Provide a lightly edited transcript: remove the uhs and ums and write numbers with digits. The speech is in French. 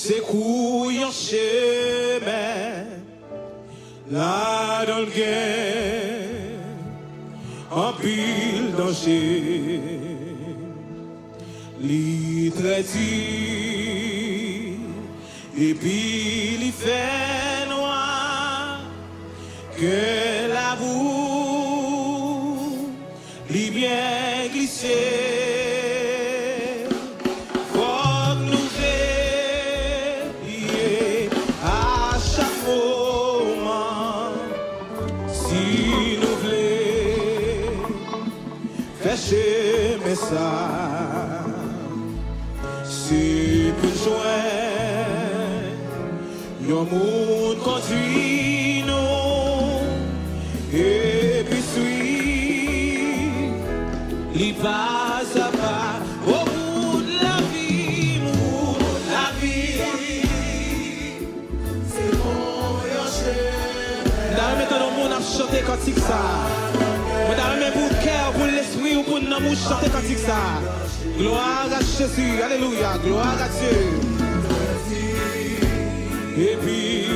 c'est couille en chemin, là dans le gain, en pile danger, li traiti, et puis li fait noir, que la boue, li bien glissé. Mais ça, c'est pour joindre, y'a monde conduit nous, et puis suit, il passe à pas, au bout de la vie, c'est mon chemin. Dans le temps, le monde a chanté cantique ça. Madame, pour le cœur, pour l'esprit ou pour l'amour, chantez cantique ça. Gloire à Jésus, alléluia, gloire à Dieu. Et puis,